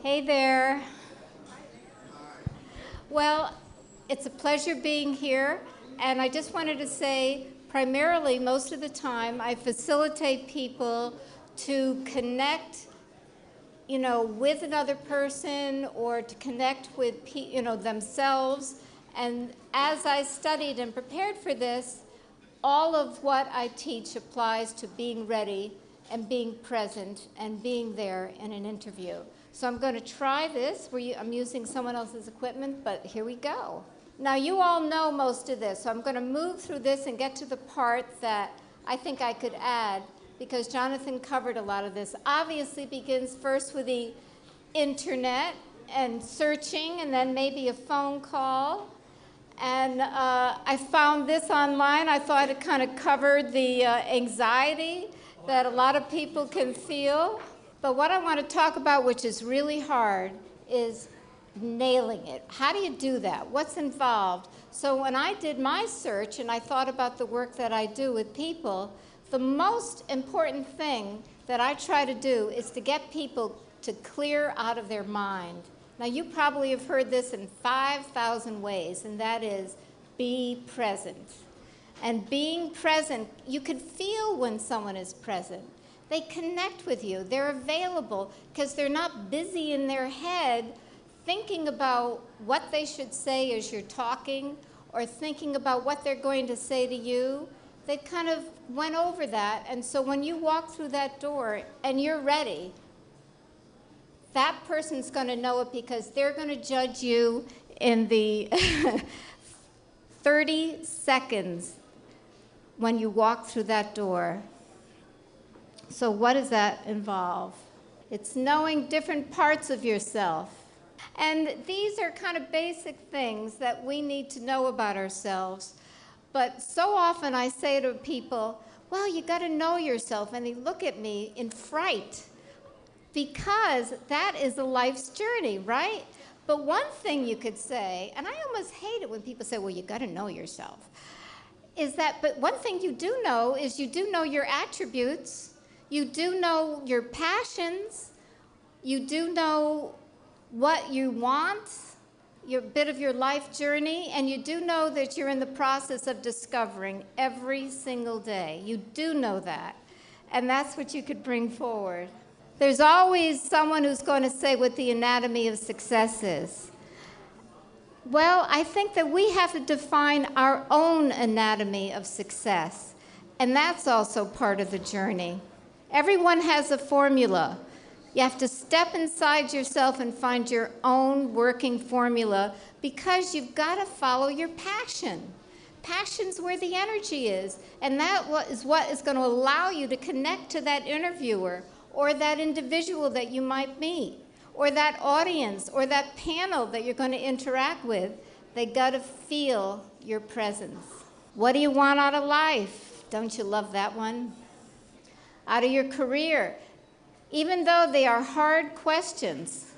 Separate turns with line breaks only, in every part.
Hey there. Well, it's a pleasure being here, and I just wanted to say, primarily, most of the time, I facilitate people to connect, with another person or to connect with, themselves. And as I studied and prepared for this, all of what I teach applies to being ready and being present and being there in an interview. So I'm going to try this where I'm using someone else's equipment, but here we go. Now you all know most of this, so I'm going to move through this and get to the part that I think I could add, because Jonathan covered a lot of this. Obviously begins first with the internet and searching, and then maybe a phone call. And I found this online. I thought it kind of covered the anxiety that a lot of people can feel. But what I want to talk about, which is really hard, is nailing it. How do you do that? What's involved? So when I did my search and I thought about the work that I do with people, the most important thing that I try to do is to get people to clear out of their mind. Now, you probably have heard this in 5,000 ways, and that is be present. And being present, you can feel when someone is present. They connect with you. They're available because they're not busy in their head thinking about what they should say as you're talking or thinking about what they're going to say to you. They kind of went over that. And so when you walk through that door and you're ready, that person's going to know it because they're going to judge you in the 30 seconds when you walk through that door. So what does that involve? It's knowing different parts of yourself. And these are kind of basic things that we need to know about ourselves. But so often I say to people, well, you got to know yourself. And they look at me in fright, because that is a life's journey, right? But one thing you could say, and I almost hate it when people say, well, you got to know yourself, is that, but one thing you do know is you do know your attributes, you do know your passions, you do know what you want, your bit of your life journey, and you do know that you're in the process of discovering every single day. You do know that, and that's what you could bring forward. There's always someone who's going to say what the anatomy of success is. Well, I think that we have to define our own anatomy of success, and that's also part of the journey. Everyone has a formula. You have to step inside yourself and find your own working formula, because you've got to follow your passion. Passion's where the energy is, and that is what is going to allow you to connect to that interviewer or that individual that you might meet, or that audience, or that panel that you're going to interact with. They got to feel your presence. What do you want out of life? Don't you love that one? Out of your career. Even though they are hard questions,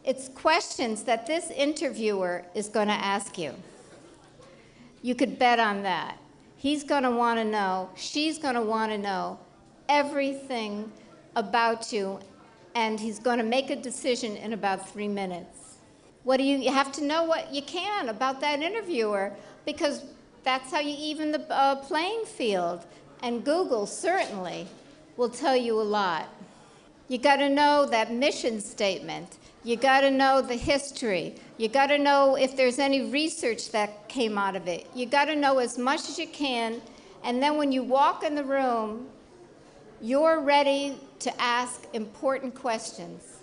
it's questions that this interviewer is going to ask you. You could bet on that. He's going to want to know, she's going to want to know everything about you, and he's going to make a decision in about 3 minutes. You have to know what you can about that interviewer, because that's how you even the playing field. And Google certainly will tell you a lot. You got to know that mission statement. You got to know the history. You got to know if there's any research that came out of it. You got to know as much as you can, and then when you walk in the room, you're ready to ask important questions.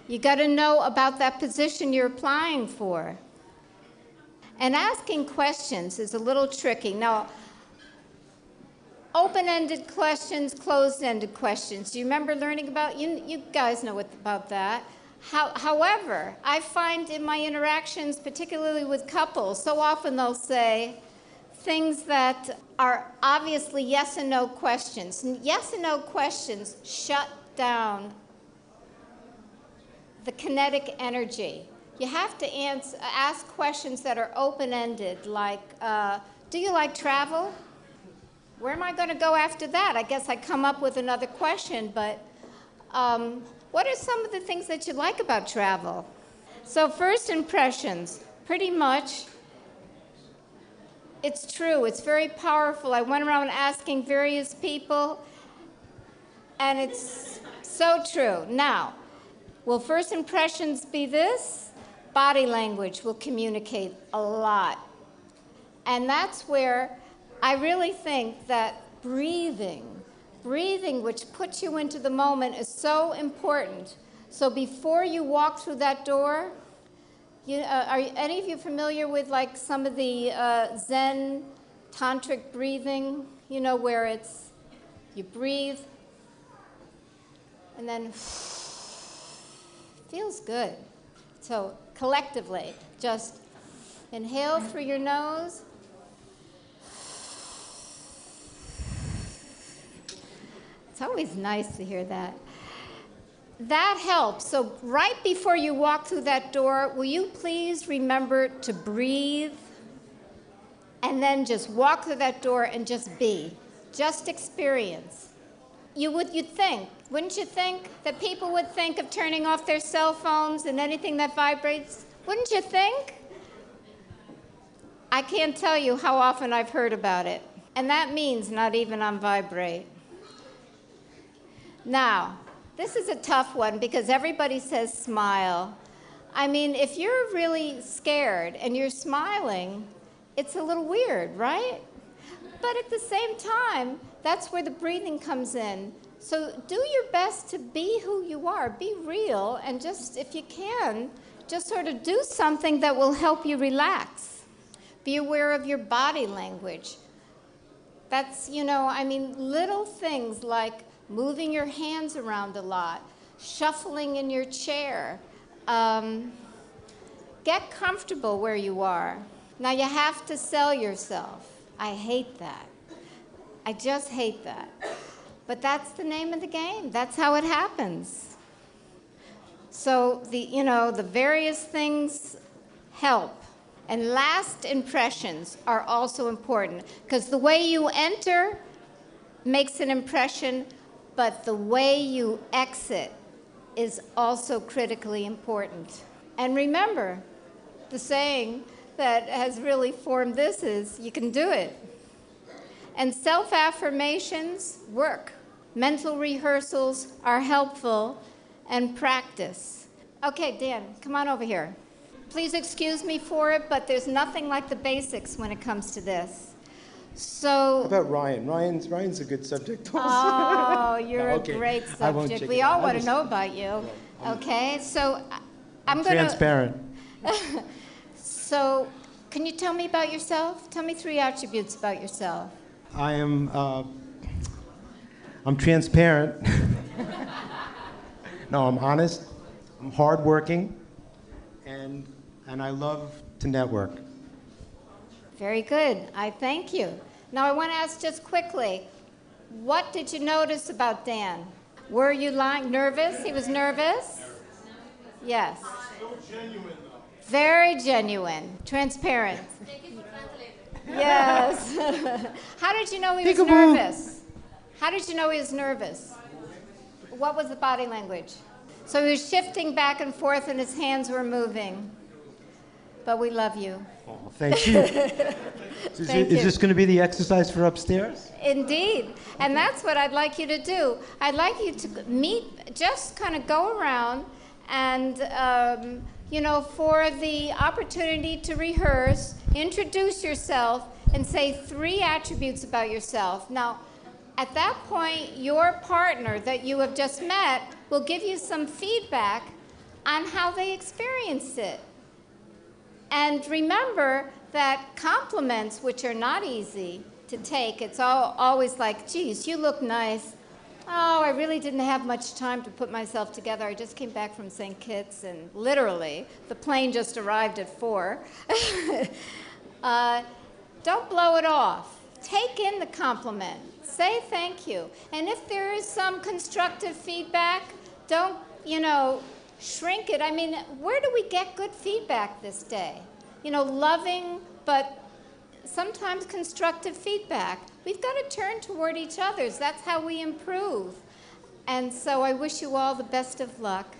You got to know about that position you're applying for. And asking questions is a little tricky. Now, open-ended questions, closed-ended questions. Do you remember learning about, you guys know about that. However, I find in my interactions, particularly with couples, so often they'll say things that are obviously yes and no questions. Yes and no questions shut down the kinetic energy. You have to ask questions that are open-ended, like, do you like travel? Where am I going to go after that? I guess I come up with another question, but What are some of the things that you like about travel? So first impressions, pretty much, it's true. It's very powerful. I went around asking various people, and it's so true. Now, will first impressions be this? Body language will communicate a lot. And that's where I really think that breathing, which puts you into the moment, is so important. So before you walk through that door, are any of you familiar with like some of the Zen tantric breathing? You know, where it's you breathe and then feels good. So collectively, just inhale through your nose. It's always nice to hear that. That helps. So right before you walk through that door, will you please remember to breathe and then just walk through that door and just be, just experience. You'd think, wouldn't you think, that people would think of turning off their cell phones and anything that vibrates? Wouldn't you think? I can't tell you how often I've heard about it. And that means not even on vibrate. Now, this is a tough one because everybody says smile. I mean, if you're really scared and you're smiling, it's a little weird, right? But at the same time, that's where the breathing comes in. So do your best to be who you are, be real, and just, if you can, just sort of do something that will help you relax. Be aware of your body language. That's, little things like moving your hands around a lot, shuffling in your chair. Get comfortable where you are. Now, you have to sell yourself. I hate that. I just hate that. But that's the name of the game. That's how it happens. So, the various things help. And last impressions are also important because the way you enter makes an impression, but the way you exit is also critically important. And remember, the saying that has really formed this is, you can do it. And self-affirmations work. Mental rehearsals are helpful, and practice. Okay, Dan, come on over here. Please excuse me for it, but there's nothing like the basics when it comes to this. So.
How about Ryan? Ryan's a good subject also.
Oh, you're a great subject. We all want to know about you. Okay, so I'm going to.
Transparent.
So, can you tell me about yourself? Tell me 3 attributes about yourself.
I'm transparent. No, I'm honest. I'm hardworking, and I love to network.
Very good. I thank you. Now I want to ask just quickly, what did you notice about Dan? Were you nervous? He was nervous? Yes.
So genuine, though.
Very genuine. Transparent. Yes. How did you know he was nervous? How did you know he was nervous? What was the body language? So he was shifting back and forth and his hands were moving. But we love you.
Oh, thank you. Is this going to be the exercise for upstairs?
Indeed. And that's what I'd like you to do. I'd like you to just kind of go around and, for the opportunity to rehearse, introduce yourself and say 3 attributes about yourself. Now, at that point, your partner that you have just met will give you some feedback on how they experienced it. And remember that compliments, which are not easy to take, it's always like, geez, you look nice. Oh, I really didn't have much time to put myself together. I just came back from St. Kitts, and literally, the plane just arrived at 4. Don't blow it off. Take in the compliment. Say thank you. And if there is some constructive feedback, don't, shrink it. I mean, where do we get good feedback this day? Loving, but sometimes constructive feedback. We've got to turn toward each other. That's how we improve. And so I wish you all the best of luck.